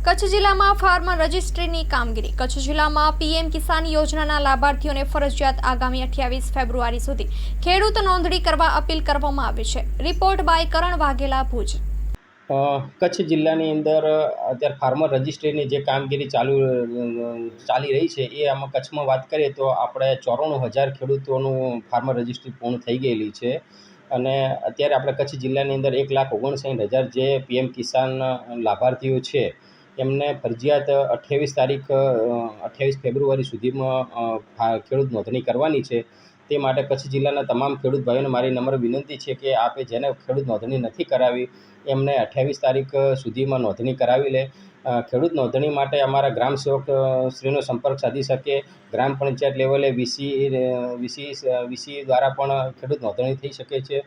કચ્છ જિલ્લામાં ફાર્મર રજિસ્ટ્રીની કામગીરી। કચ્છ જિલ્લામાં પીએમ કિસાન યોજનાના લાભાર્થીઓને ફરજિયાત આગામી 28 ફેબ્રુઆરી સુધી ખેડૂત નોંધણી કરવા અપીલ કરવામાં આવી છે। રિપોર્ટ બાય કરણ વાઘેલા, ભુજ। કચ્છ જિલ્લાની અંદર અત્યારે ફાર્મર રજિસ્ટ્રીની જે કામગીરી ચાલી રહી છે એ આમાં કચ્છમાં વાત કરીએ તો આપણે 94,000 ખેડૂતોનું ફાર્મર રજિસ્ટ્રી પૂર્ણ થઈ ગયેલી છે અને અત્યારે આપણે કચ્છ જિલ્લાની અંદર 1,59,000 જે પીએમ કિસાન લાભાર્થીઓ છે એમને ફરજિયાત 28 ફેબ્રુઆરી સુધીમાં ખેડૂત નોંધણી કરવાની છે। તે માટે કચ્છ જિલ્લાના તમામ ખેડૂત ભાઈઓને મારી નમ્ર વિનંતી છે કે આપે જેને ખેડૂત નોંધણી નથી કરાવી એમને 28 તારીખ સુધીમાં નોંધણી કરાવી લે। ખેડૂત નોંધણી માટે અમારા ગ્રામ સેવક શ્રીનો સંપર્ક સાધી શકે। ગ્રામ પંચાયત લેવલે વીસી દ્વારા પણ ખેડૂત નોંધણી થઈ શકે છે।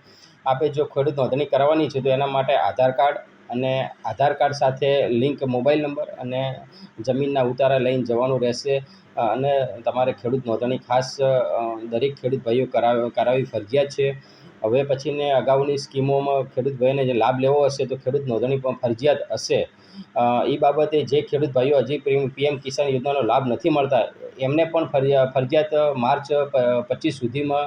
આપે જો ખેડૂત નોંધણી કરવાની છે તો એના માટે આધાર કાર્ડ અને આધાર કાર્ડ સાથે લિંક મોબાઈલ નંબર અને જમીનના ઉતારા લઈને જવાનું રહેશે અને તમારે ખેડૂત નોંધણી ખાસ દરેક ખેડૂત ભાઈઓ કરાવવી ફરજિયાત છે। હવે પછીને અગાઉની સ્કીમોમાં ખેડૂત ભાઈઓને જે લાભ લેવો હશે તો ખેડૂત નોંધણી પણ ફરજિયાત હશે। એ બાબતે જે ખેડૂત ભાઈઓ હજી પીએમ કિસાન યોજનાનો લાભ નથી મળતા એમને પણ ફરજિયાત માર્ચ 25 સુધીમાં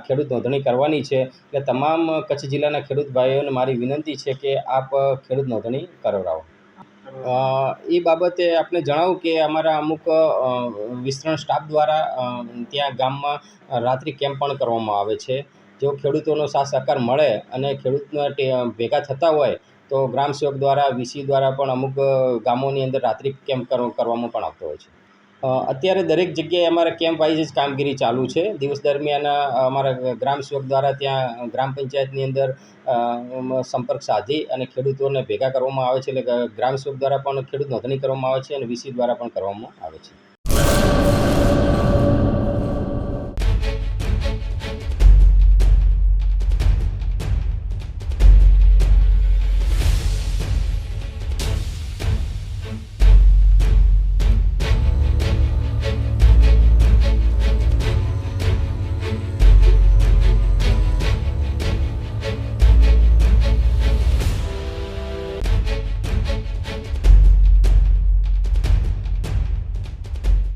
ખેડૂત નોંધણી કરવાની છે। એટલે તમામ કચ્છ જિલ્લાના ખેડૂત ભાઈઓને મારી વિનંતી છે કે આપ ખેડૂત નોંધણી કરાવરાવો। એ બાબતે આપણે જણાવું કે અમારા અમુક વિસ્તરણ સ્ટાફ દ્વારા ત્યાં ગામમાં રાત્રિ કેમ્પ પણ કરવામાં આવે છે। જો ખેડૂતોનો સાથ સહકાર મળે અને ખેડૂતને ભેગા થતા હોય તો ગ્રામ સેવક દ્વારા વીસી દ્વારા પણ અમુક ગામોની અંદર રાત્રિ કેમ્પ કરવામાં પણ આવતો હોય છે। અત્યારે દરેક જગ્યાએ અમારા કેમ્પ વાઇઝ જ કામગીરી ચાલુ છે। દિવસ દરમિયાન અમારા ગ્રામ સેવક દ્વારા ત્યાં ગ્રામ પંચાયતની અંદર સંપર્ક સાધી અને ખેડૂતોને ભેગા કરવામાં આવે છે। એટલે ગ્રામ સેવક દ્વારા પણ ખેડૂત નોંધણી કરવામાં આવે છે અને વીસી દ્વારા પણ કરવામાં આવે છે।